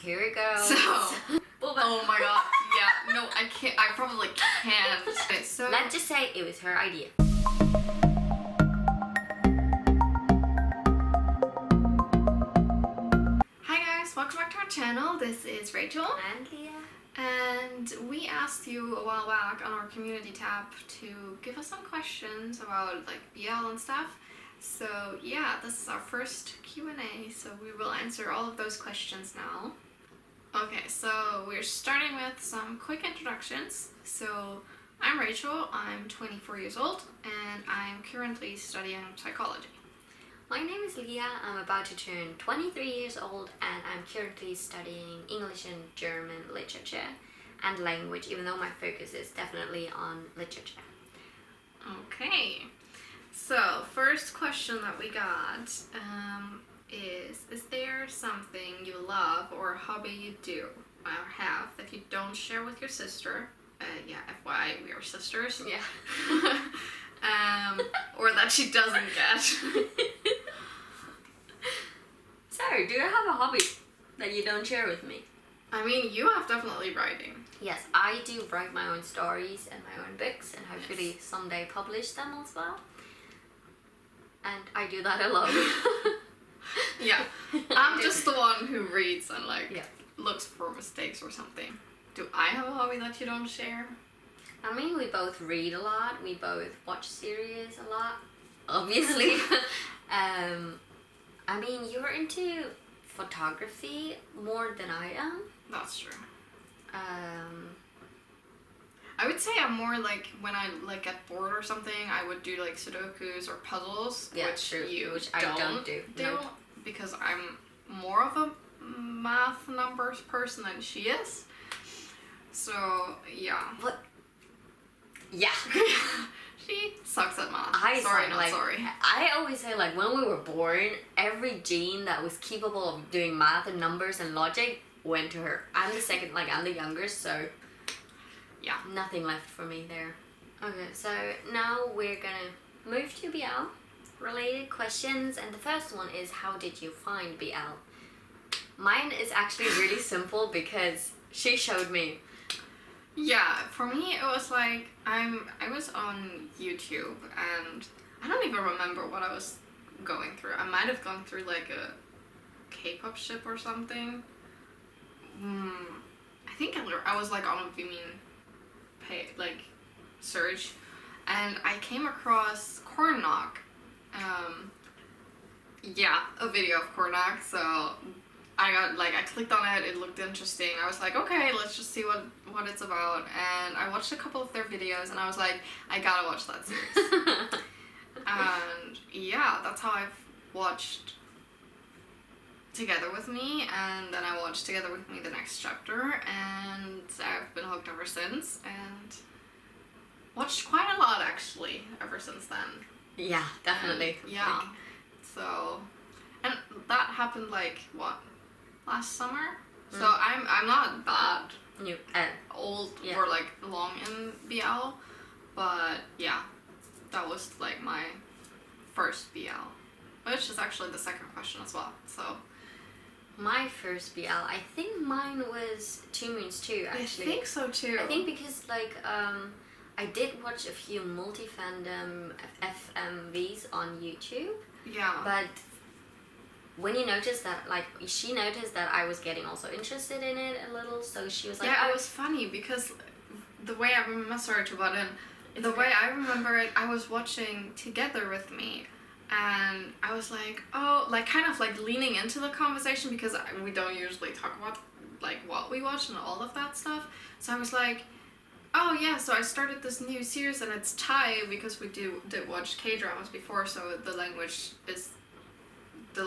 here it goes. So, oh my god, yeah, no, I can't, I probably can't. Okay, so let's just say it was her idea. Hi guys, welcome back to our channel. This is Rachel. And Leah. And we asked you a while back on our community tab to give us some questions about like BL and stuff. So yeah, this is our first Q&A, so we will answer all of those questions now. Okay, so we're starting with some quick introductions. So I'm Rachel, I'm 24 years old, and I'm currently studying psychology. My name is Leah, I'm about to turn 23 years old, and I'm currently studying English and German literature and language, even though my focus is definitely on literature. Okay, so first question that we got is there something you love or a hobby you do or have that you don't share with your sister? Yeah, FYI, we are sisters. Yeah. Or that she doesn't get. So, do you have a hobby that you don't share with me? I mean, you have definitely writing. Yes, I do write my own stories and my own books, and hopefully someday publish them as well. And I do that alone. Yeah, I'm just the one who reads and like looks for mistakes or something. Do I have a hobby that you don't share? I mean, we both read a lot. We both watch series a lot, obviously. I mean, you're into photography more than I am. That's true. I would say I'm more like when I like get bored or something, I would do like Sudokus or puzzles, which I don't do. Nope. Because I'm more of a math numbers person than she is. So yeah. What? Yeah. She sucks at math. Sorry. I always say, like, when we were born, every gene that was capable of doing math and numbers and logic went to her. I'm the second, like, I'm the youngest, so yeah, nothing left for me there. Okay, so now we're gonna move to BL related questions, and the first one is, how did you find BL? Mine is actually really simple because she showed me. Yeah, for me it was like I was on YouTube and I don't even remember what I was going through. I might have gone through like a K-pop ship or something. I think I was like on a Vimeo like search, and I came across Corn Knock. Yeah, a video of Corn Knock. So I clicked on it, it looked interesting. I was like, okay, let's just see what it's about. And I watched a couple of their videos and I was like, I gotta watch that series. And yeah, that's how I've watched Together With Me, and then I watched Together With Me the next chapter, and I've been hooked ever since, and watched quite a lot actually ever since then. Yeah, definitely. And, yeah. So, and that happened like, what? Last summer, so I'm not that old or like long in BL, but yeah, that was like my first BL, which is actually the second question as well. So my first BL, I think mine was Two Moons too. Actually, I think so too. I think because like I did watch a few multi-fandom FMVs on YouTube. Yeah, but when you noticed that, like, she noticed that I was getting also interested in it a little, so she was like... Yeah, it was funny because the way I remember... Sorry to butt in. The way I remember it, I was watching Together With Me, and I was like, oh, like, kind of, like, leaning into the conversation because we don't usually talk about, like, what we watch and all of that stuff. So I was like, oh, yeah, so I started this new series, and it's Thai because we did watch K-dramas before, so the language is... the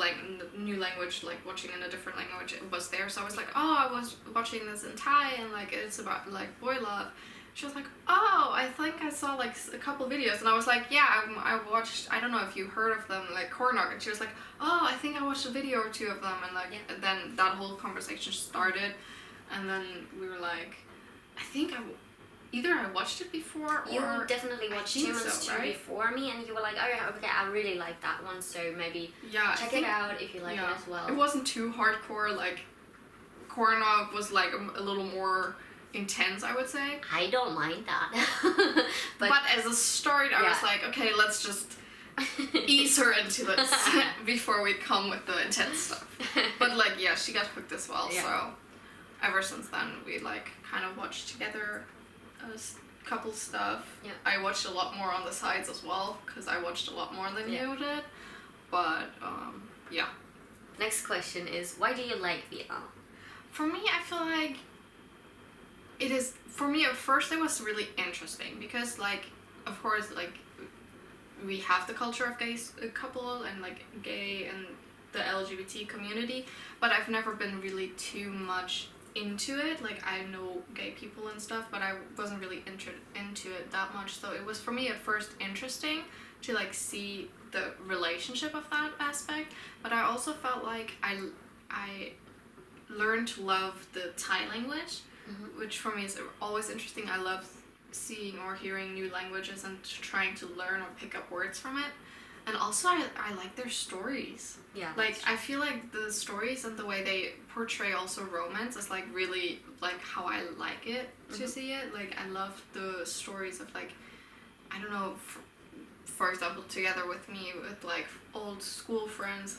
new language, like watching in a different language, it was there. So I was like, oh, I was watching this in Thai, and like it's about like boy love. She was like, oh, I think I saw like a couple videos, and I was like, yeah, I watched, I don't know if you heard of them, like Corn Knock. And she was like, oh, I think I watched a video or two of them, and like and then that whole conversation started, and then we were like, I think either I watched it before, or... You definitely watched Two Moons too before me, and you were like, oh yeah, okay, I really like that one, so maybe check it out if you like it as well. It wasn't too hardcore, like, Corner was like a little more intense, I would say. I don't mind that. But as a start, I was like, okay, let's just ease her into this before we come with the intense stuff. But like, yeah, she got hooked as well. Yeah. So ever since then, we like kind of watched together couple stuff. Yeah. I watched a lot more on the sides as well because I watched a lot more than you did. But yeah. Next question is, why do you like BL? For me, I feel like it is, for me at first it was really interesting because like, of course, like we have the culture of gay couple and like gay and the LGBT community, but I've never been really too much into it. Like I know gay people and stuff, but I wasn't really into it that much. So it was for me at first interesting to like see the relationship of that aspect, but I also felt like I learned to love the Thai language, which for me is always interesting. I love seeing or hearing new languages and trying to learn or pick up words from it. And also I like their stories. Yeah. Like I feel like the stories and the way they portray also romance is like really like how I like it to see it. Like I love the stories of like, I don't know, for example, Together With Me with like old school friends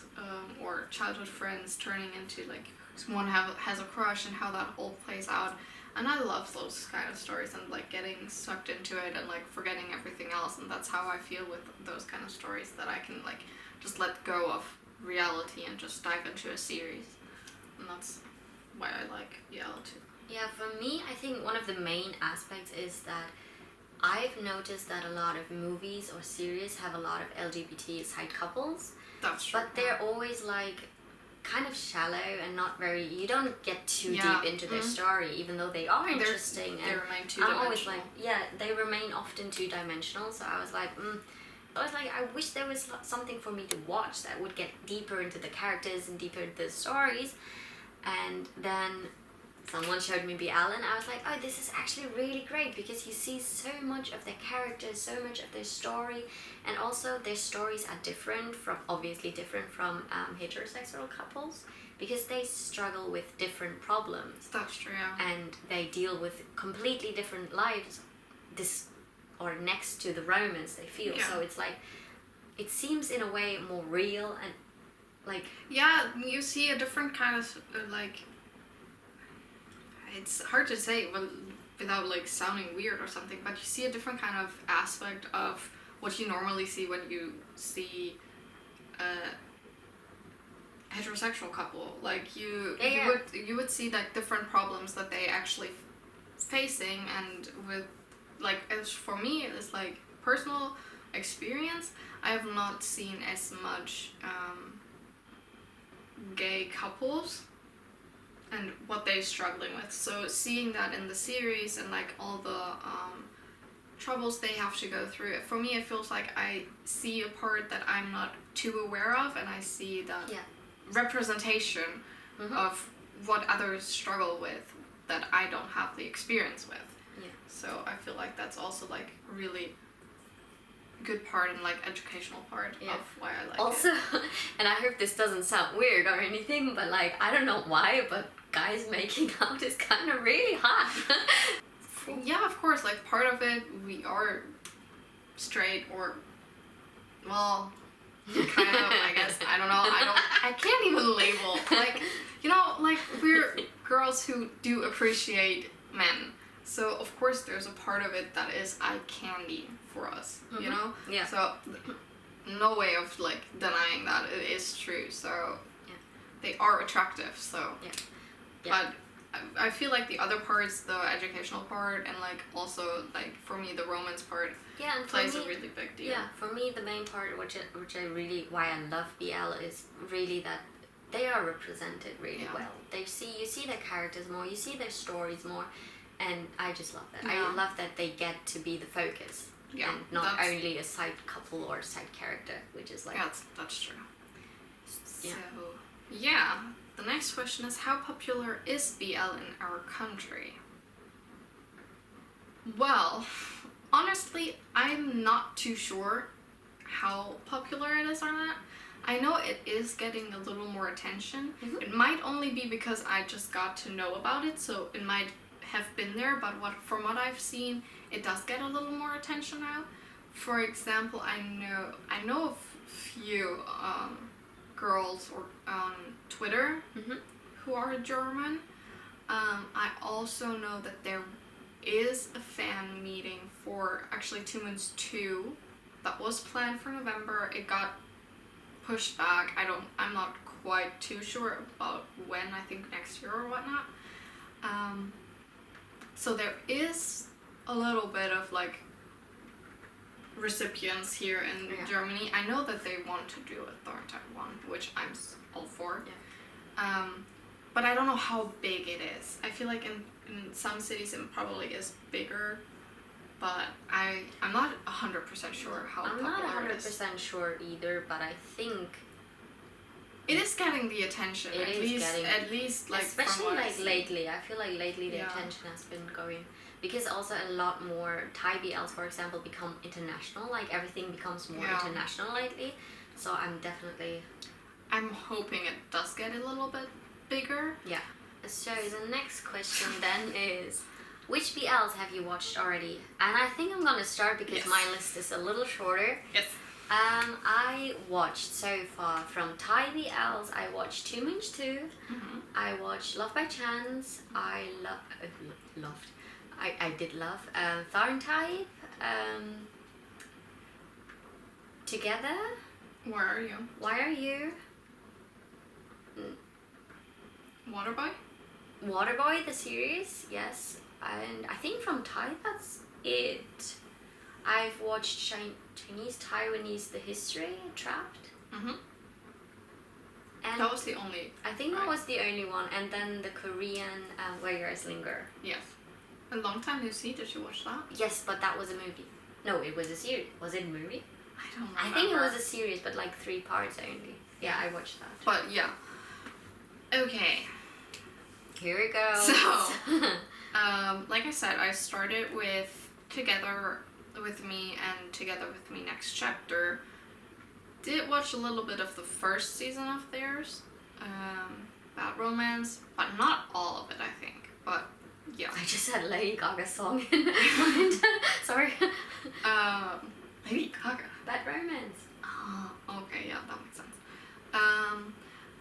or childhood friends turning into like one has a crush and how that all plays out. And I love those kind of stories and like getting sucked into it and like forgetting everything else. And that's how I feel with those kind of stories, that I can like just let go of reality and just dive into a series. And that's why I like BL too. Yeah, for me, I think one of the main aspects is that I've noticed that a lot of movies or series have a lot of LGBT side couples. That's true. But they're always like kind of shallow and not very, you don't get too deep into their story, even though they are interesting. They remain two-dimensional. I'm always like, yeah, they remain often two-dimensional. So I was like, I wish there was something for me to watch that would get deeper into the characters and deeper into the stories. And then someone showed me BL and I was like, oh, this is actually really great because you see so much of their characters, so much of their story, and also their stories are obviously different from heterosexual couples because they struggle with different problems. That's true, yeah. And they deal with completely different lives next to the romance they feel. Yeah. So it's like, it seems in a way more real and like... Yeah, you see a different kind of like... It's hard to say without like sounding weird or something, but you see a different kind of aspect of what you normally see when you see a heterosexual couple. Like you would see like different problems that they actually facing, and with like, as for me, it's like personal experience. I have not seen as much gay couples and what they're struggling with. So seeing that in the series and like all the troubles they have to go through, for me it feels like I see a part that I'm not too aware of, and I see that representation of what others struggle with that I don't have the experience with. Yeah. So I feel like that's also like really good part and like educational part of why I like also, it. And I hope this doesn't sound weird or anything, but like, I don't know why, but guys making out is kind of really hot. Yeah, of course, like part of it, we are straight or, well, kind of, I guess, I don't know, I can't even label, like, you know, like we're girls who do appreciate men. So of course there's a part of it that is eye candy for us, you know? Yeah. So no way of like denying that it is true. So they are attractive. So but I feel like the other parts, the educational part, and like also like for me the romance part and plays a really big deal. Yeah, for me the main part which I really, why I love BL is really that they are represented really well. You see their characters more, you see their stories more. And I just love that. Yeah. I love that they get to be the focus. Yeah, and not only a side couple or a side character, which is like... Yeah, that's true. Yeah. So, yeah. The next question is, how popular is BL in our country? Well, honestly, I'm not too sure how popular it is or not. I know it is getting a little more attention. Mhm. It might only be because I just got to know about it, so it might have been there, but from what I've seen, it does get a little more attention now. For example, I know a few girls on Twitter Mhm. who are German. I also know that there is a fan meeting for actually 2 Moons 2 that was planned for November. It got pushed back. I'm not quite too sure about when. I think next year or whatnot. So there is a little bit of like recipients here in Yeah. Germany. I know that they want to do a third type one, which I'm all for. Yeah. But I don't know how big it is. I feel like in some cities it probably is bigger, but I'm not 100% sure how I'm popular not it is. 100% sure either, but I think It is getting the attention. It at is least, getting- at least like from especially what I like see. lately. I feel like lately the Yeah. attention has been going because also a lot more Thai BLs, for example, become international. Like everything becomes more Yeah. international lately. So I'm hoping it does get a little bit bigger. yeah. So the next question then is, which BLs have you watched already? And I think I'm gonna start because Yes. my list is a little shorter. Yes. I watched so far from Thai BLs. I watched 2 Moons 2. Mm-hmm. I watched Love by Chance. I loved. I did love Thorn Type. Together. Where are you? Why Are You? Waterboy? Waterboy, the series, yes. And I think from Thai, that's it. I've watched Chinese, Taiwanese, The History, Trapped. Mm-hmm. And That was the only. I think that right. was the only one. And then the Korean, Where Your Eyes Linger. Yes. A Long Time No See. Did you watch that? Yes, but that was a movie. No, it was a series. Was it a movie? I don't remember. I think it was a series, but like 3 parts only. Yeah, I watched that. But yeah. Okay. Here we go. So, like I said, I started with Together With Me and Together With Me Next Chapter. Did watch a little bit of the first season of theirs, Bad Romance, but not all of it, I think. But yeah. I just had Lady Gaga song in my mind. Sorry. Lady Gaga. Bad Romance. Oh, okay, yeah, that makes sense.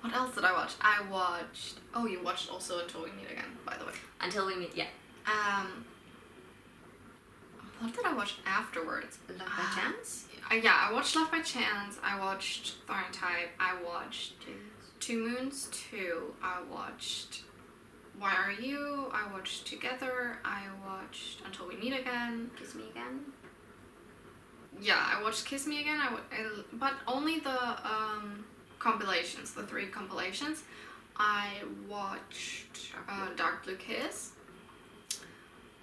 What else did I watch? I watched. Oh, you watched also Until We Meet Again, by the way. Until We Meet, yeah. What did I watch afterwards? Love by Chance? Yeah, I watched Love by Chance. I watched Thorn Type. I watched 2 Moons 2. I watched Why Are You? I watched Together. I watched Until We Meet Again. Kiss Me Again. Yeah, I watched Kiss Me Again. But only the compilations, the 3 compilations. I watched Dark Blue Kiss.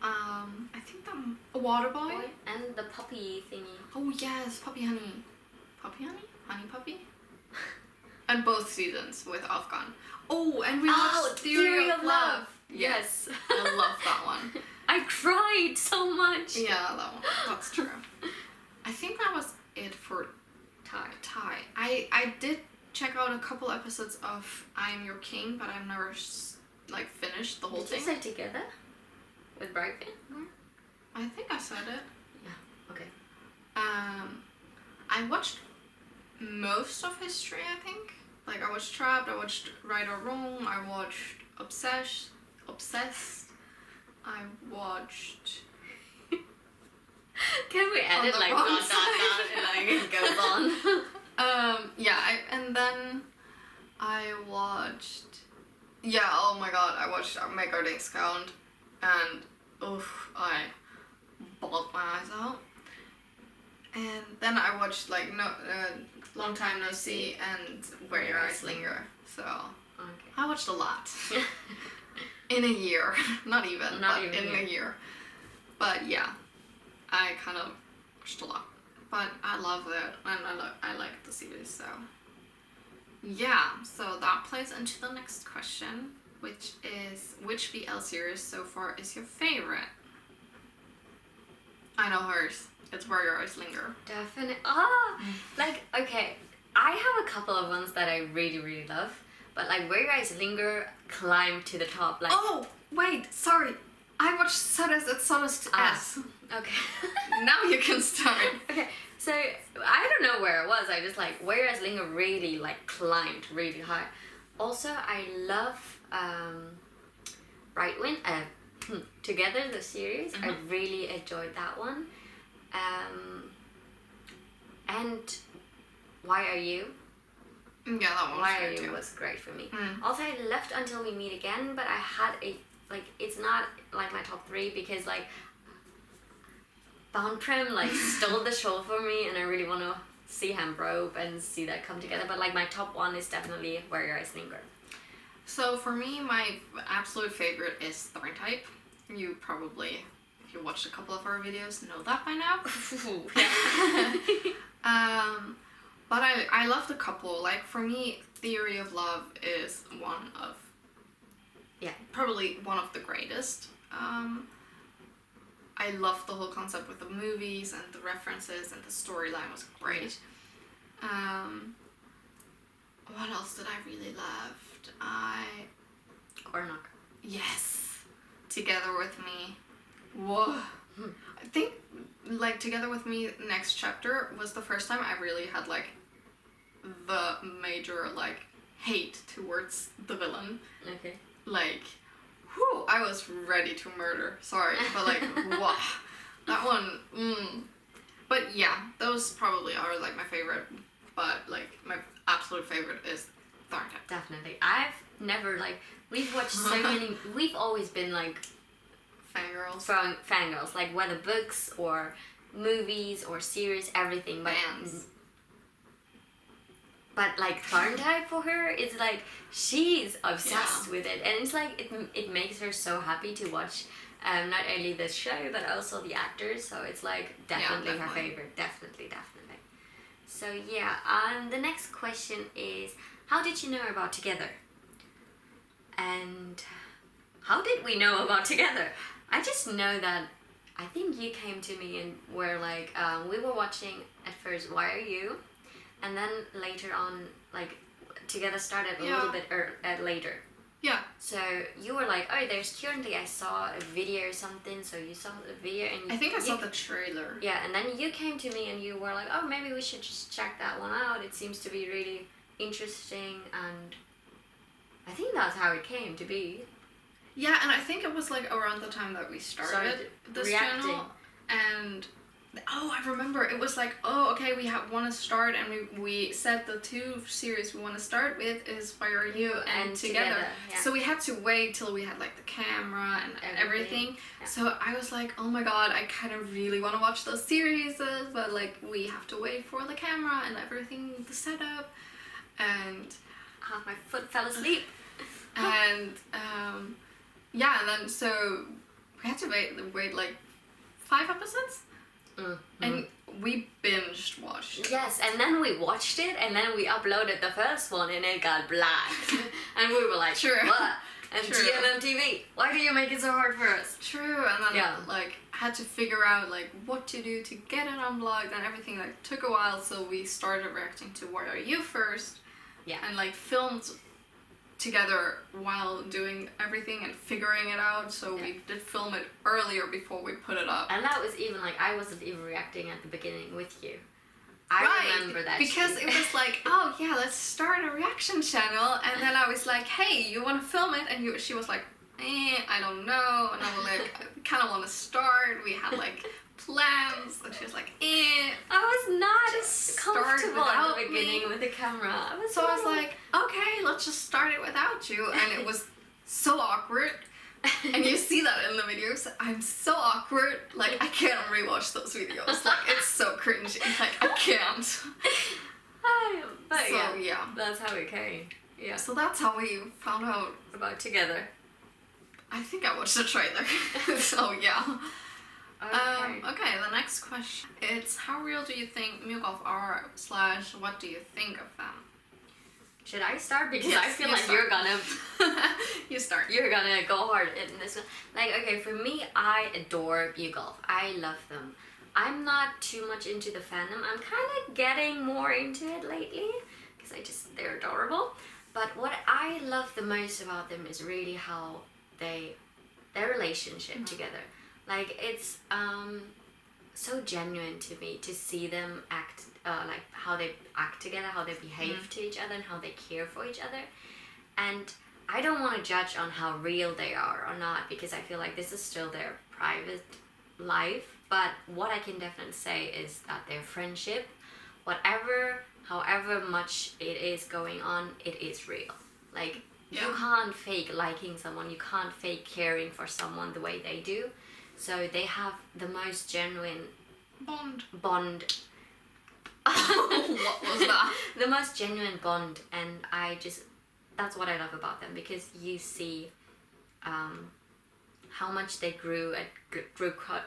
I think the Waterboy. And the puppy thingy. Oh yes, Puppy Honey. Puppy Honey? Honey Puppy? And both seasons with Afghan. Oh, and we watched Theory of Love. Yes. I love that one. I cried so much. Yeah, that one. That's true. I think that was it for Thai. I did check out a couple episodes of I Am Your King, but I've never finished the whole Did you thing. say Together? With Brightfin? I think I said it. Yeah, okay. I watched most of History, I think. Like, I watched Trapped, I watched Right or Wrong, I watched Obsessed. I watched... Can we edit the like wrong that and like it goes on? Yeah, and then I watched... Yeah, oh my god, I watched Make Our Days Count, and oof, I bawled my eyes out. And then I watched like Long Time No See and Where Your Eyes Linger. So Okay. I watched a lot in a year, not even in a year. But yeah, I kind of watched a lot. But I love it, and I like the series. So yeah, so that plays into the next question, which is which BL series so far is your favorite? I know hers. It's Where Your Eyes Linger. Definitely. Like, okay. I have a couple of ones that I really, really love. But like Where Your Eyes Linger climbed to the top. Like Oh, wait, sorry. I watched Sawdust at Sawdust S. Okay. Now you can start. Okay. So I don't know where it was. I just like Where Your Eyes Linger really like climbed really high. Also, I love Right Wind. Together the series. I really enjoyed that one. And Why Are You? Yeah, that one was Why Are good You too. was great for me. Mm. Also, I left Until We Meet Again, but I had like it's not like my top 3 because like Bound Prim like stole the show for me, and I really want to see him broke and see that come together. But like my top 1 is definitely Where Your Eyes Linger. So for me, my absolute favorite is Thorn Type. You probably, if you watched a couple of our videos, know that by now. But I love the couple. Like for me, Theory of Love is probably one of the greatest. I love the whole concept with the movies and the references, and the storyline was great. What else did I really loved? Cornock. Yes, Together With Me. Whoa. I think like Together With Me next chapter was the first time I really had like the major like hate towards the villain. Okay. Like, whew, I was ready to murder. Sorry, but like, wow, that one. But yeah, those probably are like my favorite. But like my absolute favorite is Thorn Type. Definitely. I've never like we've watched so many. We've always been like Fangirls. Fangirls, like whether books or movies or series, everything. But like Thorn Type for her is like she's obsessed with it, and it's like it makes her so happy to watch. Not only the show but also the actors. So it's like definitely her favorite. Definitely. So yeah. The next question is, how did you know about Together? And how did we know about Together? I just know that I think you came to me and were like, we were watching at first Why Are You? And then later on, like, Together started a little bit later. Yeah. So you were like, oh, there's currently, I saw a video or something, so you saw the video and I think I saw the trailer. Yeah, and then you came to me and you were like, oh, maybe we should just check that one out. It seems to be really interesting, and I think that's how it came to be. Yeah, and I think it was like around the time that we started this channel, and I remember it was like, oh, okay, we want to start, and we said the 2 series we want to start with is Why Are You and Together. Yeah. So we had to wait till we had like the camera and everything. Yeah. So I was like, oh my god, I kind of really want to watch those series, but like we have to wait for the camera and everything, the setup, and my foot fell asleep. And yeah, and then so we had to wait like 5 episodes. And we binged watched. Yes, and then we watched it, and then we uploaded the first one, and it got blacked. And we were like, what? And GMMTV, why do you make it so hard for us? True, and then like had to figure out like what to do to get it unblocked, and everything like took a while, so we started reacting to Why Are You first. Yeah. And like filmed together while doing everything and figuring it out, so we did film it earlier before we put it up. And that was even like, I wasn't even reacting at the beginning with you. I remember that because it was like, oh yeah, let's start a reaction channel, and then I was like, hey, you want to film it? And she was like, I don't know, and I was like, I kind of want to start. We had like plans, and she was like, I was not just comfortable at the beginning with the camera. I was like, okay, let's just start it without you, and it was so awkward. And you see that in the videos. I'm so awkward. Like, I can't rewatch those videos. Like, it's so cringy. Like, I can't. But so, yeah, that's how it came. Yeah. So that's how we found out about Together. I think I watched the trailer. So yeah. Okay. The next question. It's, how real do you think Mugolf are / what do you think of them? Should I start? Because yes, I feel like you're gonna you start. You're gonna go hard in this one. Like, okay, for me, I adore Mugolf. I love them. I'm not too much into the fandom. I'm kind of getting more into it lately because they're adorable. But what I love the most about them is really how their relationship together. Like it's so genuine to me to see them act, like how they act together, how they behave to each other, and how they care for each other. And I don't want to judge on how real they are or not, because I feel like this is still their private life. But what I can definitely say is that their friendship, however much it is going on, it is real. Like, you can't fake liking someone, you can't fake caring for someone the way they do. So they have the most genuine bond. What was that? The most genuine bond, and that's what I love about them, because you see how much they grew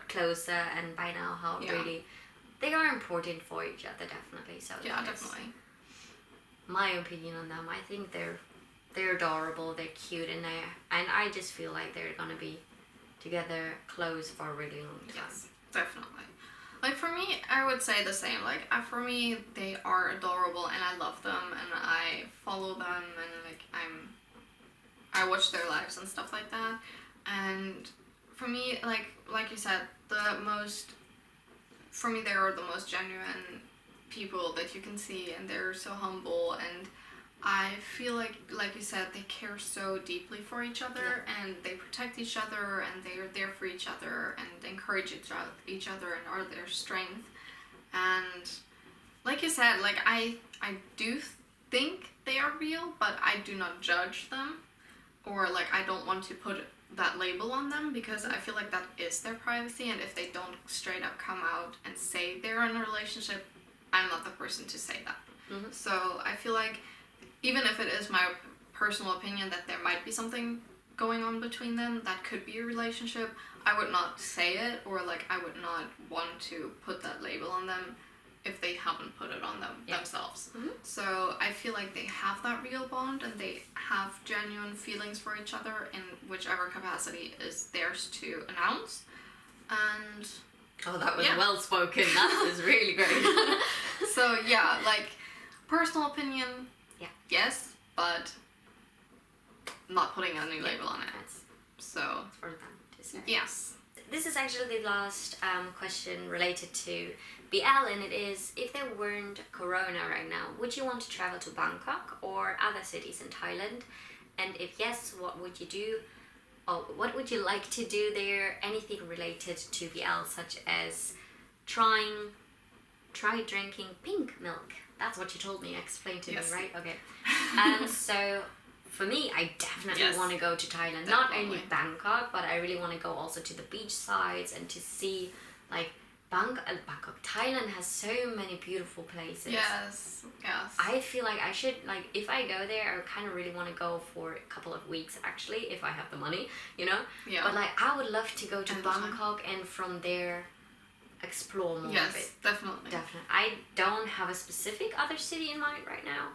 closer, and by now how really they are important for each other, definitely. So yeah, definitely. My opinion on them. I think they're adorable, they're cute, and I just feel like they're gonna be together close for a really long time. Yes, definitely. Like for me, I would say the same. Like for me, they are adorable, and I love them, and I follow them, and like I watch their lives and stuff like that. And for me, like you said, for me they are the most genuine people that you can see, and they're so humble, and I feel like you said, they care so deeply for each other, and they protect each other, and they are there for each other, and encourage each other, and are their strength. And like you said, like I do think they are real, but I do not judge them, or like I don't want to put that label on them, because I feel like that is their privacy, and if they don't straight up come out and say they're in a relationship, I'm not the person to say that. So I feel like, even if it is my personal opinion that there might be something going on between them that could be a relationship, I would not say it, or like I would not want to put that label on them if they haven't put it on themselves. So I feel like they have that real bond, and they have genuine feelings for each other in whichever capacity is theirs to announce. And oh, that was well spoken. That was really great. So yeah, like personal opinion, yes, but not putting any label on it. So for them to say. Yes. This is actually the last question related to BL, and it is, if there weren't Corona right now, would you want to travel to Bangkok or other cities in Thailand? And if yes, what would you do? Or what would you like to do there? Anything related to BL, such as try drinking pink milk. That's what you told me. Explain to me, right? Okay. So for me, I definitely want to go to Thailand. Definitely. Not only Bangkok, but I really want to go also to the beach sides and to see like Bangkok. Thailand has so many beautiful places. Yes. I feel like I should, like, if I go there, I kind of really want to go for a couple of weeks, actually, if I have the money, you know? Yeah. But like, I would love to go to Bangkok and from there explore more of it. Yes, definitely. I don't have a specific other city in mind right now,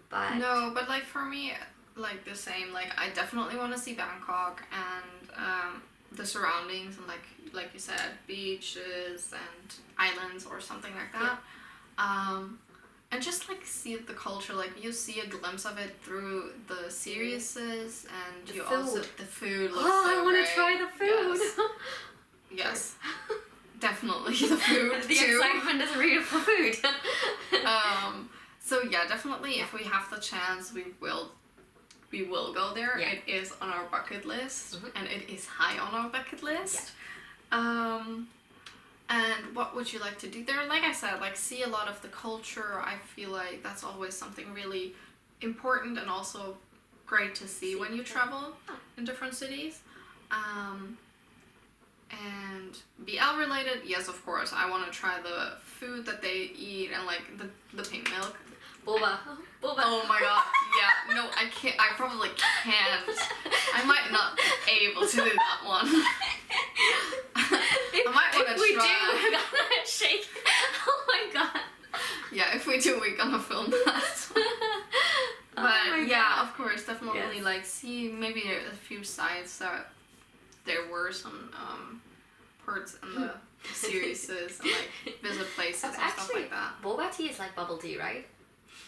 but... No, but like for me, like the same, like I definitely want to see Bangkok and the surroundings, and like you said, beaches and islands or something like that. And just like see the culture, like you see a glimpse of it through the series, and the food looks so I want to try the food. Yes. Definitely the food. The excitement is real for food. So yeah, definitely if we have the chance, we will go there. Yeah. It is on our bucket list, and it is high on our bucket list. Yeah. And what would you like to do there? Like I said, like see a lot of the culture. I feel like that's always something really important and also great to see when you travel in different cities. And BL related, yes, of course. I want to try the food that they eat, and like the pink milk. Boba. Oh my god. Yeah. No, I can't. I probably can't. I might not be able to do that one. I might want to try. If we do, we're gonna shake. Oh my god. Yeah, if we do, we're gonna film that. But yeah, of course, definitely like see maybe a few sites that there were some parts in the series and like visit places and stuff like that. Boba tea is like bubble tea, right?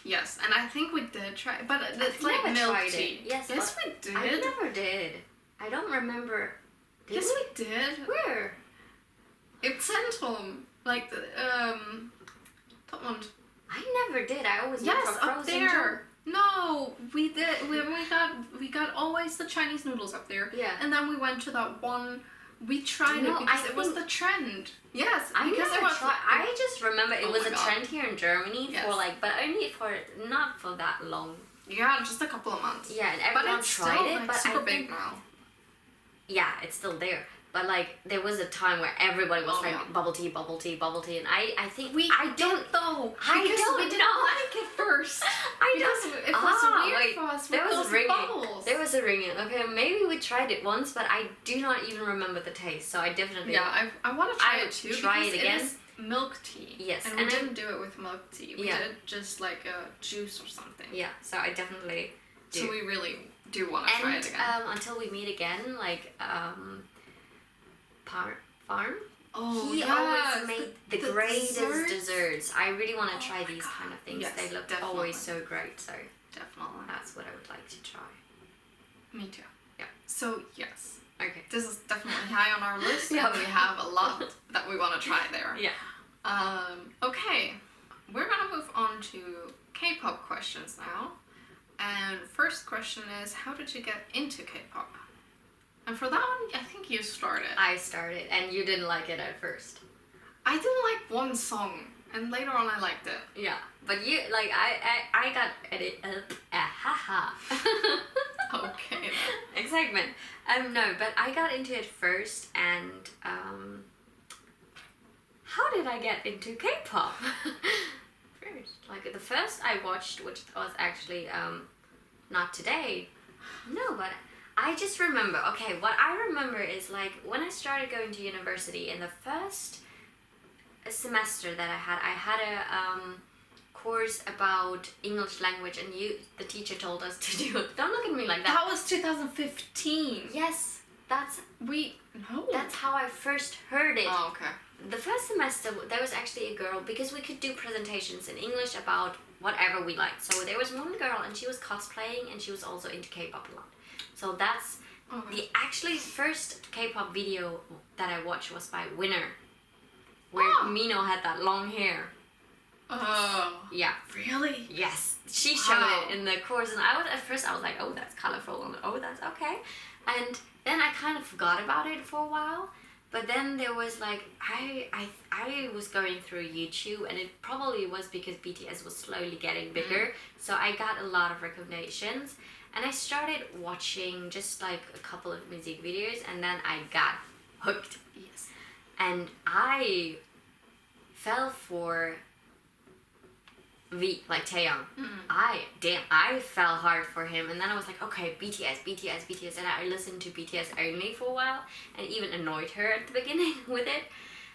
Yes, and I think we did try, but it's I've like never milk tried tea. it. Yes, we did. I never did. I don't remember. Yes, we did. Where? It's Centrum, like the Dortmund. I never did. I always went for up frozen there. No, we did. We got always the Chinese noodles up there. Yeah. And then we went to that one. We tried it because it was the trend. Yes, because it was. I just remember it was a trend here in Germany for like, but only for not for that long. Yeah, just a couple of months. Yeah, and everyone tried it, but super big now. Yeah, it's still there. But like there was a time where everybody was like bubble tea, bubble tea, bubble tea, and I think I don't know I because don't we didn't know. like it first. It was weird for us. There was a ringing. Bubbles. There was a ringing. Okay, maybe we tried it once, but I do not even remember the taste. So I definitely I want to try it too. Try it again. It is milk tea. Yes, and we didn't do it with milk tea. We did just like a juice or something. Yeah, so I definitely do. So we really do want to try it again. Until we meet again, like Farm. Oh, he always made the greatest desserts. I really want to try these kind of things. Yes, they look always so great. So definitely, that's what I would like to try. Me too. Yeah. So yes. Okay. This is definitely high on our list, and we have a lot that we want to try there. Yeah. Okay, we're gonna move on to K-pop questions now. And first question is, how did you get into K-pop? And for that one, I think you started. I started, and you didn't like it at first. I didn't like one song, and later on I liked it. Yeah, but you, like, I got it, haha. Okay. Excitement. No, but I got into it first, and, how did I get into K-pop? First, like, the first I watched, which was actually, not today, no, but I just remember, okay, what I remember is like when I started going to university in the first semester that I had a course about English language, and the teacher told us to do it. Don't look at me like that. That was 2015. Yes, that's how I first heard it. Oh, okay. The first semester there was actually a girl, because we could do presentations in English about whatever we liked. So there was one girl, and she was cosplaying, and she was also into K-pop a lot. So that's the actually first K-pop video that I watched was by Winner, where Mino had that long hair. Oh. Yeah. Really? Yes. She showed it in the course, and at first I was like, oh, that's colorful, and oh, that's okay. And then I kind of forgot about it for a while. But then there was like, I was going through YouTube, and it probably was because BTS was slowly getting bigger. So I got a lot of recommendations. And I started watching just like a couple of music videos, and then I got hooked. Yes. And I fell for V, like Taeyong. I fell hard for him, and then I was like, okay, BTS, and I listened to BTS only for a while, and even annoyed her at the beginning with it.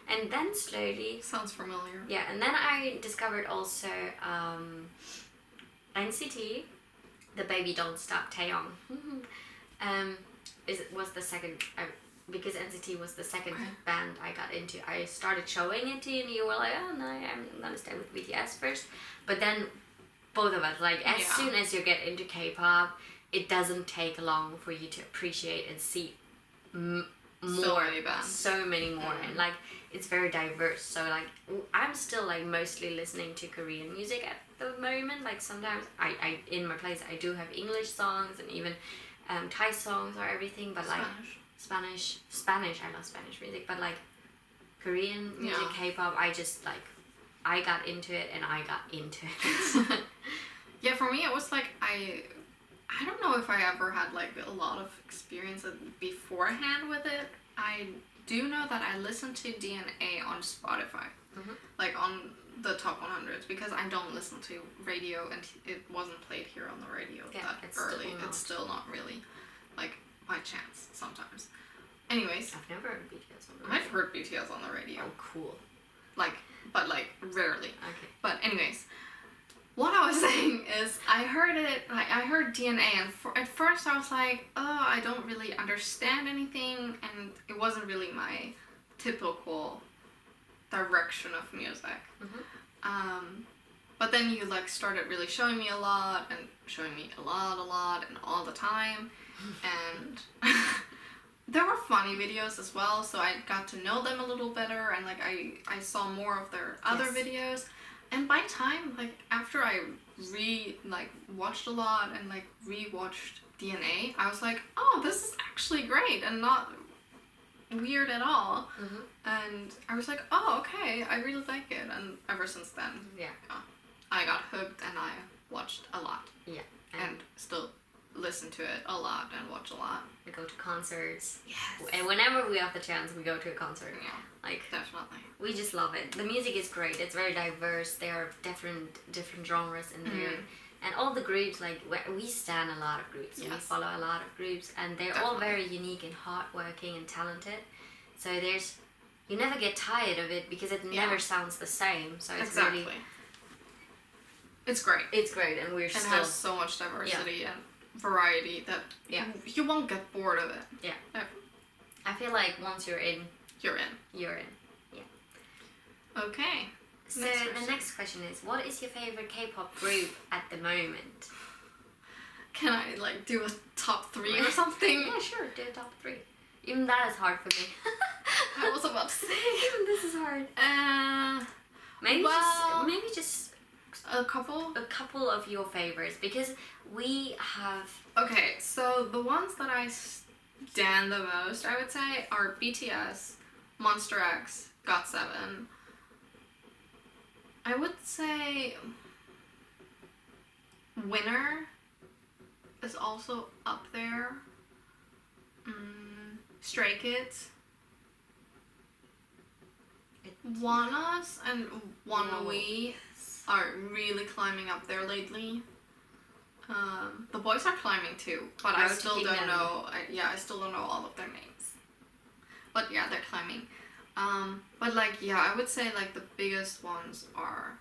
And then slowly... Sounds familiar. Yeah, and then I discovered also NCT, the Baby Don't Stop Taeyong. Was the second, because NCT was the second band I got into. I started showing it to you, and you were like, oh no, I'm gonna stay with BTS first. But then both of us, like, as soon as you get into K-pop, it doesn't take long for you to appreciate and see so many more, and like it's very diverse. So like I'm still like mostly listening to Korean music at the moment. Like sometimes I in my place I do have English songs and even Thai songs or everything, but like Spanish I love Spanish music, but like Korean music, K-pop, I just like I got into it, and I got into it. Yeah, for me it was like I don't know if I ever had like a lot of experience beforehand with it. I do know that I listened to DNA on Spotify, like on the top 100s, because I don't listen to radio, and it wasn't played here on the radio that early. It's still not really, like, by chance sometimes. Anyways. I've never heard BTS on the radio. I've heard BTS on the radio. Oh, cool. Like, but like, rarely. Okay. But anyways. What I was saying is, I heard it, like, I heard DNA, and at first I was like, oh, I don't really understand anything, and it wasn't really my typical direction of music. Mm-hmm. But then you like started really showing me a lot and showing me a lot and all the time, and there were funny videos as well, so I got to know them a little better, and like I saw more of their other videos, and by time like after I watched a lot and like rewatched DNA, I was like, oh, this is actually great and not weird at all. Mm-hmm. And I was like, oh, okay, I really like it, and ever since then, I got hooked and I watched a lot. Yeah. And still listen to it a lot and watch a lot. We go to concerts. Yes. And whenever we have the chance, we go to a concert. Yeah. Like, definitely. we just love it. The music is great. It's very diverse. There are different genres in there. And all the groups, like, we stan a lot of groups. Yes. We follow a lot of groups. And they're all very unique and hardworking and talented. So you never get tired of it because it never sounds the same. So it's really... It's great. It's great, and It has so much diversity and variety that you won't get bored of it. Yeah. Ever. I feel like once you're in. You're in. Yeah. Okay. So the next question is, what is your favorite K-pop group at the moment? Can I like do a top 3 or something? Yeah, sure. Do a top 3. Even that is hard for me. I was about to say. Even this is hard. Maybe just a couple of your favorites, because we have... Okay, so the ones that I stan the most, I would say, are BTS, Monster X, GOT7. I would say Winner is also up there. Stray Kids. Wanas and Wannawe are really climbing up there lately. The boys are climbing too, but I still don't know. I still don't know all of their names. But yeah, they're climbing. But like, I would say like the biggest ones are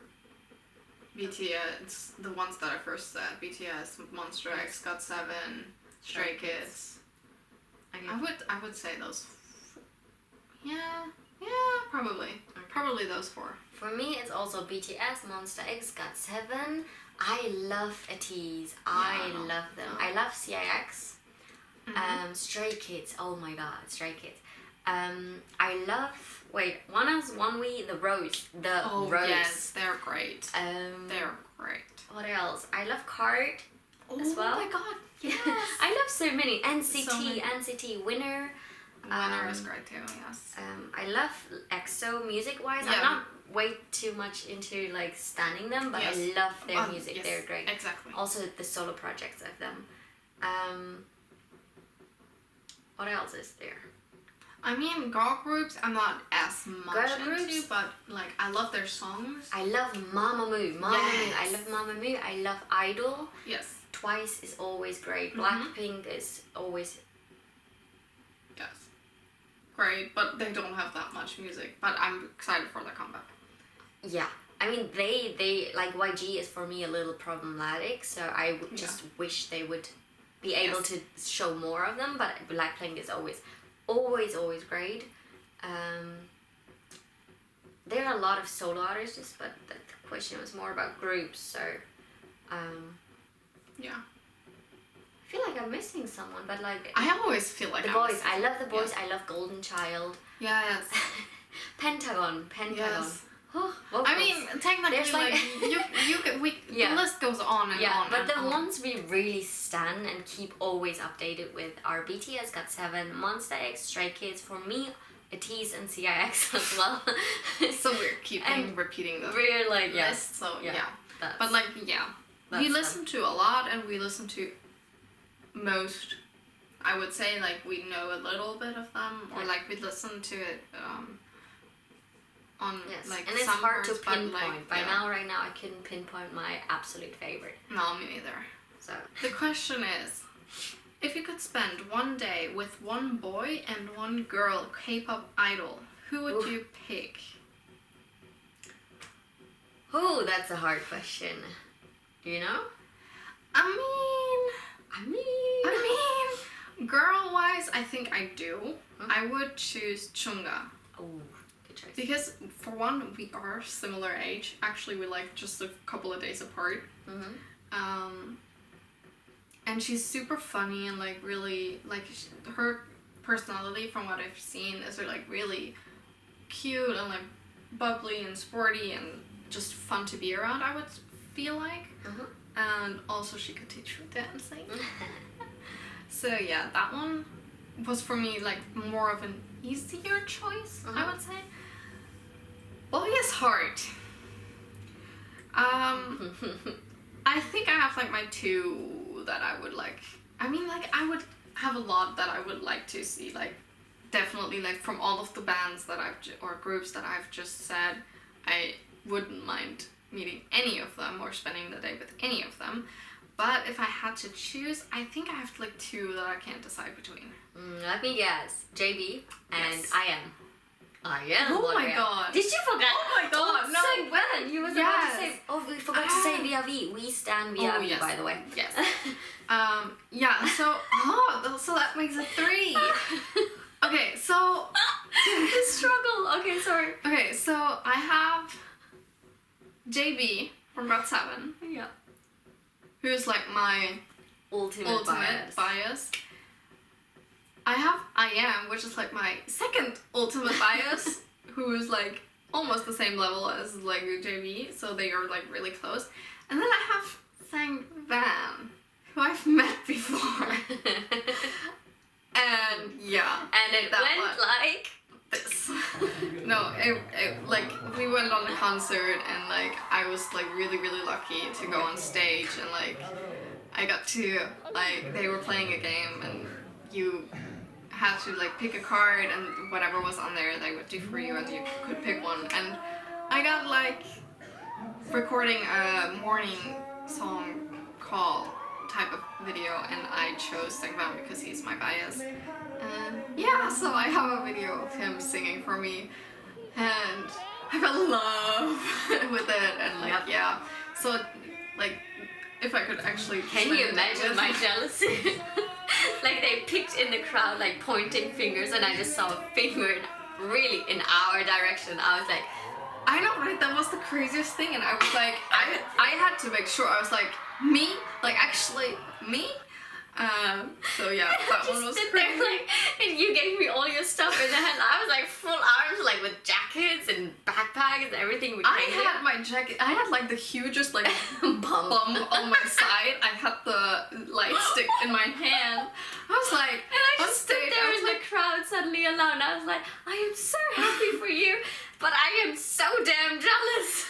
BTS, the ones that I first said, BTS, Monster X, GOT7, Stray Kids. I would say those. Probably those 4. For me, it's also BTS, Monster X, GOT7. I love ATEEZ. I love them. I love CIX. Stray Kids. Oh my god, Stray Kids. I love... Wait, ONE, the Rose. Rose. Yes, they're great. They're great. What else? I love Card as well. Oh my god, yes. I love so many. NCT, Winner. Winner is great too, yes. I love EXO music-wise. Yeah. I'm not way too much into like standing them, but I love their music. Yes, they're great. Exactly. Also the solo projects of them. What else is there? I mean, girl groups, I'm not as much into, but like I love their songs. I love Mamamoo. I love Mamamoo. I love Idol. Yes. Twice is always great. Blackpink is always... Yes. Great, but they don't have that much music. But I'm excited for their comeback. Yeah. I mean, they like YG is for me a little problematic, so I just wish they would be able to show more of them, but Blackpink is always great. There are a lot of solo artists, but the question was more about groups, so yeah. I feel like I'm missing someone, but like I always feel like the boys. I love the boys. I love Golden Child. Yes. Pentagon. Yes. Oh, I mean, technically, there's like the list goes on and on. But the ones we really stan and keep always updated with are BTS, GOT7, Monster X, Stray Kids. For me, ATEEZ and CIX as well. So we're repeating the we're like list. So but like that's we listen to a lot, and we listen to most. I would say like we know a little bit of them, or like we listen to it. On like and it's some hard words, to pinpoint. Like, Right now, I couldn't pinpoint my absolute favorite. No, me neither. So the question is, if you could spend one day with one boy and one girl K-pop idol, who would you pick? Oh, that's a hard question. Do you know? I mean, girl-wise, I think I do. I would choose Chungha. Oh, good choice. Because for one, we are similar age. Actually, we're like just a couple of days apart. And she's super funny and like really like her personality, from what I've seen, is like really cute and like bubbly and sporty and just fun to be around, I would feel like. And also she could teach me dancing. So yeah, that one was for me like more of an easier choice, I would say. Boy is hard. I think I have like my two that I would like. I mean, like I would have a lot that I would like to see. Like definitely, like from all of the bands that or groups that I've just said, I wouldn't mind meeting any of them or spending the day with any of them. But if I had to choose, I think I have like two that I can't decide between. Let me guess. JB and Yes. I am. Oh my god. Did you forget? Oh my god, no. So well. You was about to say. Oh, we forgot to say VRV. We stand VRV, yes. by the way. Yes. Yeah. So so that makes it 3. Okay. So The struggle. Okay, sorry. okay. So I have JB from Got 7. Yeah. Who's like my Ultimate bias. I have I Am, which is like my second ultimate bias, who is like almost the same level as like JB, so they are like really close. And then I have Sang Van, who I've met before. And yeah. And it went one. like This. No, it like we went on a concert and like I was like really lucky to go on stage, and like I got to like they were playing a game and you had to like pick a card and whatever was on there they would do for you, and you could pick one, and I got like recording a morning song call type of video, and I chose Sangvan because he's my bias. And yeah, so I have a video of him singing for me, and I fell in love with it, and like yeah. So like if I could actually Can you imagine my jealousy? Like they picked in the crowd, like pointing fingers, and I just saw a finger really in our direction. I was like, I know, right? That was the craziest thing, and I was like, I had to make sure. I was like, me? Like actually me? So yeah, that just one was stood crazy. there, like, and you gave me all your stuff in the hand. I was like full arms, like with jackets and backpacks and everything. I had my jacket. I had like the hugest like bum on my side. I had the light stick in my hand. I was like, And I on just stood stage, there I in was the crowd suddenly alone. I was like, I am so happy for you, but I am so damn jealous.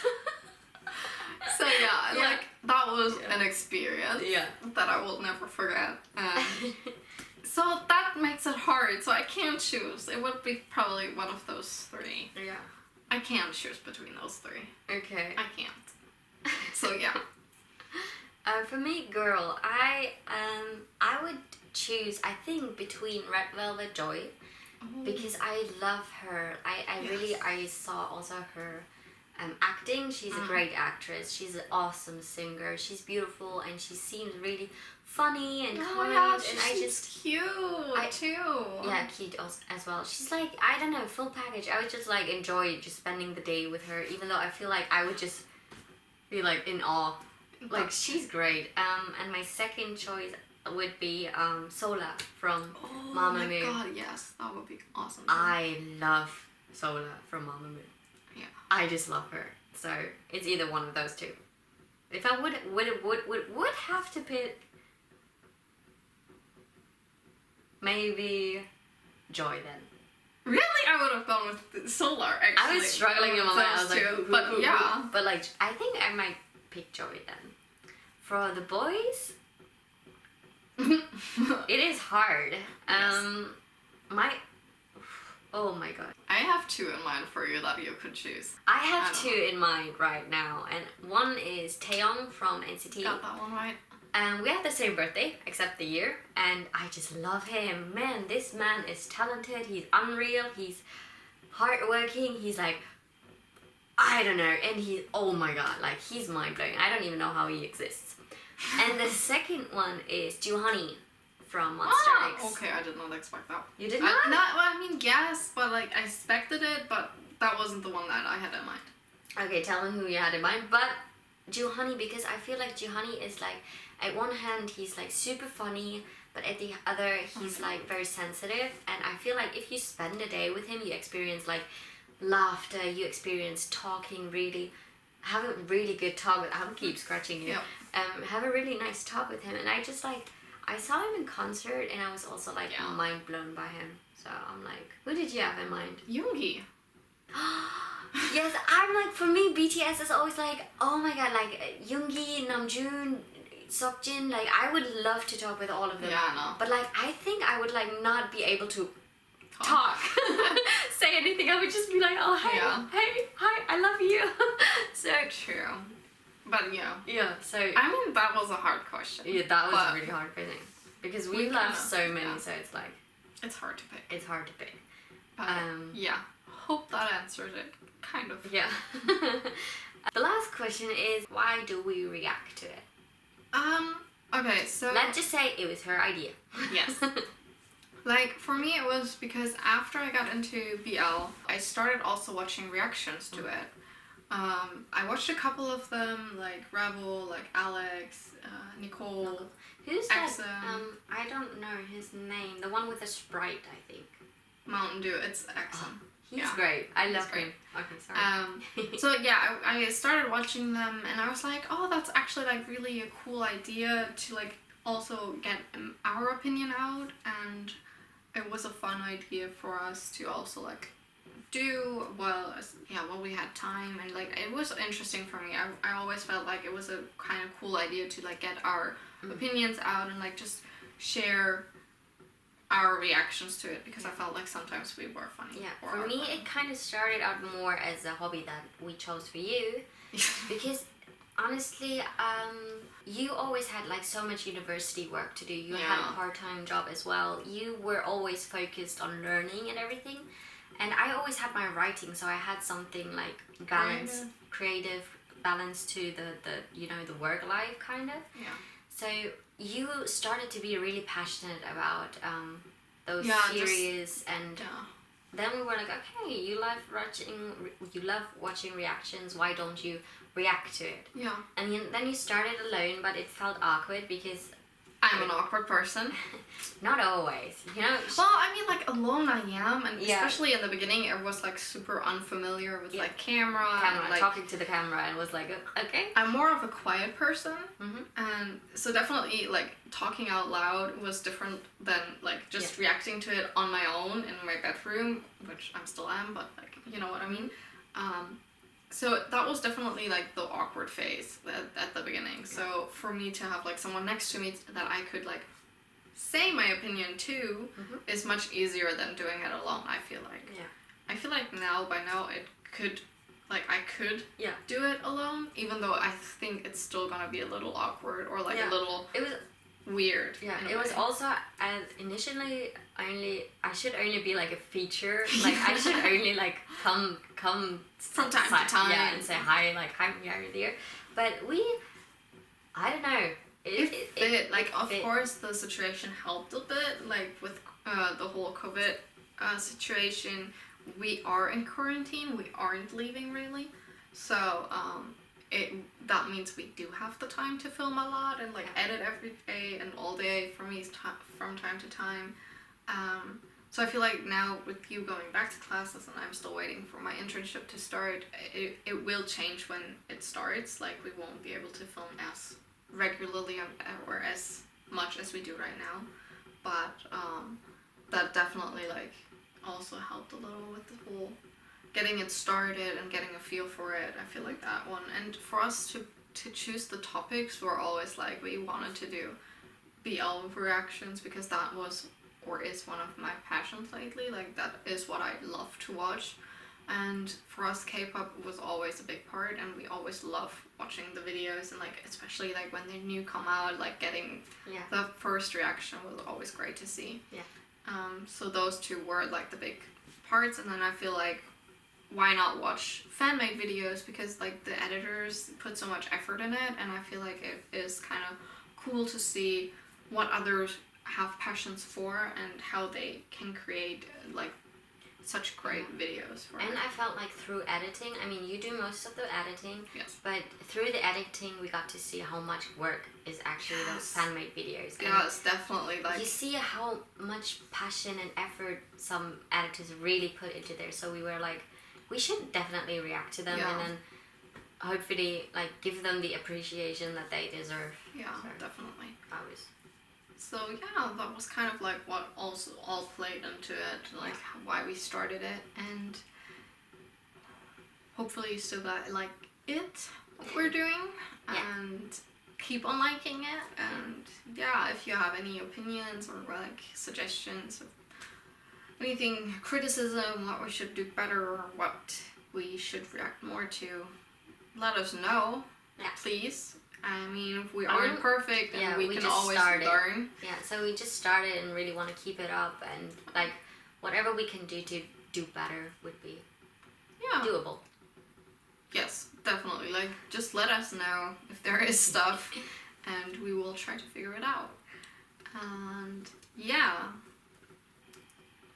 so yeah, Yeah. like that was an experience Yeah. that I will never forget. So that makes it hard. So I can't choose. It would be probably one of those 3. Yeah. I can't choose between those 3. Okay. I can't. So yeah. For me, girl, I would choose, I think, between Red Velvet Joy, because I love her. I saw also her acting. She's a great actress. She's an awesome singer. She's beautiful, and she seems really funny and kind. And I just cute too. yeah, cute as well. She's like, I don't know, full package. I would just like enjoy just spending the day with her, even though I feel like I would just be like in awe. Like she's great. And my second choice would be Sola from Mamamoo. Oh my god, yes, that would be awesome. I love Sola from Mamamoo. Yeah. I just love her. So it's either one of those two. If I would have to pick, maybe Joy then. Really, I would have gone with Solar. Actually, I was struggling in my mind. I was like, two, but yeah. But like, I think I might pick Joy then. For the boys, it is hard. Oh my god. I have 2 in mind for you that you could choose. I have 2 in mind right now, and one is Taeyong from NCT. Got that one right. And we have the same birthday, except the year, and I just love him. Man, this man is talented, he's unreal, he's hardworking, he's like, I don't know, and oh my god, like, he's mind-blowing. I don't even know how he exists. And the second one is Juhani from Monster X. Okay, I did not expect that. You did not? Well, I mean, yes, but like I expected it, but that wasn't the one that I had in mind. Okay, tell me who you had in mind. But Juhani, because I feel like Juhani is like, at one hand he's like super funny, but at the other he's like very sensitive. And I feel like if you spend a day with him, you experience like laughter, you experience talking really, have a really good talk with, I'll keep scratching you. Have a really nice talk with him. And I just like, I saw him in concert and I was also like mind blown by him. So I'm like, who did you have in mind? Yoongi. Yes, I'm like, for me BTS is always like, oh my god, like Yoongi, Namjoon, Seokjin, like I would love to talk with all of them. Yeah, I know. But like I think I would like not be able to talk, say anything. I would just be like, oh hey, hey, hi, I love you. So true. But yeah. So I mean, that was a hard question. Yeah, that was a really hard question because we love so many. Yeah. So it's like it's hard to pick. It's hard to pick. But, yeah. Hope that answered it. Kind of. Yeah. The last question is, why do we react to it? Okay, so let's just say it was her idea. Yes. Like for me it was because after I got into BL, I started also watching reactions to it. I watched a couple of them, like Rebel, like Alex, Nicole. Who's Exum, that? I don't know his name. The one with the Sprite, I think. Mountain Dew. It's Exum. He's great. I love him. Okay, sorry. So yeah, I started watching them and I was like, oh, that's actually like really a cool idea to like also get our opinion out, and it was a fun idea for us to also like do while we had time, and like it was interesting for me. I always felt like it was a kind of cool idea to like get our opinions out and like just share our reactions to it, because I felt like sometimes we were funny. Yeah, for me it kind of started out more as a hobby that we chose for you, because honestly, you always had like so much university work to do. You had a part-time job as well. You were always focused on learning and everything, and I always had my writing, so I had something like creative balance to the work life kind of. Yeah. So you started to be really passionate about those series, and then we were like, okay, you love watching reactions. Why don't you react to it? Yeah. And then you started alone, but it felt awkward because I'm an awkward person. Not always, you know. Well, I mean, like alone I am, and especially in the beginning, it was like super unfamiliar with like camera, and, like, talking to the camera, and was like, okay. I'm more of a quiet person, and so definitely like talking out loud was different than like just reacting to it on my own in my bedroom, which I still am, but like you know what I mean. So that was definitely like the awkward phase at the beginning. So for me to have like someone next to me that I could like say my opinion to is much easier than doing it alone, I feel like. Yeah. I feel like by now I could do it alone, even though I think it's still gonna be a little awkward or like a little weird. Yeah, it was also initially I should only be like a feature, like I should only like come from time to time, and say hi, like hi, we are here. But I don't know. Of course the situation helped a bit, like with the whole COVID situation. We are in quarantine. We aren't leaving really, so that means we do have the time to film a lot and like edit every day and all day for me from time to time. So I feel like now with you going back to classes and I'm still waiting for my internship to start, it will change when it starts. Like we won't be able to film as regularly or as much as we do right now, but that definitely like also helped a little with the whole getting it started and getting a feel for it. I feel like that one, and for us to choose the topics, we're always like we wanted to do BL reactions because that was or is one of my passions lately. Like that is what I love to watch, and for us K-pop was always a big part, and we always love watching the videos, and like especially like when they new come out, like getting the first reaction was always great to see. So those two were like the big parts, and then I feel like why not watch fan-made videos, because like the editors put so much effort in it, and I feel like it is kind of cool to see what other have passions for and how they can create like such great videos for And it. I felt like through editing, I mean, you do most of the editing, Yes. but through the editing, we got to see how much work is actually those fan-made videos. And Yes, definitely. Like, you see how much passion and effort some editors really put into there. So we were like, we should definitely react to them and then hopefully like give them the appreciation that they deserve. yeah, So definitely. always. So yeah, that was kind of like what also all played into it, like why we started it, and hopefully you still got like it, what we're doing, and keep on liking it. And yeah, if you have any opinions or like suggestions or anything, criticism, what we should do better or what we should react more to, let us know, please. I mean, we aren't perfect and we can always learn. Yeah, so we just started and really want to keep it up, and like whatever we can do to do better would be doable. Yes, definitely. Like, just let us know if there is stuff and we will try to figure it out. And yeah,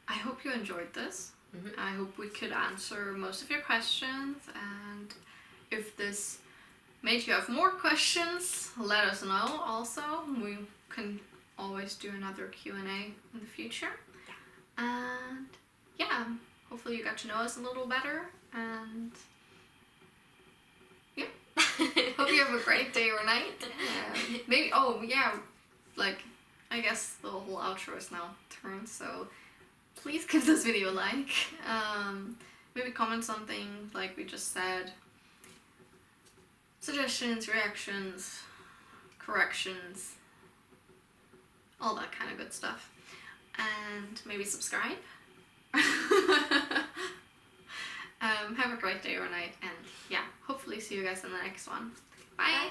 I hope you enjoyed this. I hope we could answer most of your questions, and if this made you have more questions, let us know also. We can always do another Q&A in the future. And yeah, hopefully you got to know us a little better, and yeah, hope you have a great day or night. Maybe, like, I guess the whole outro is now turned, so please give this video a like. Maybe comment something like we just said. Suggestions, reactions, corrections, all that kind of good stuff. And maybe subscribe. Have a great day or night, and yeah, hopefully see you guys in the next one. Bye!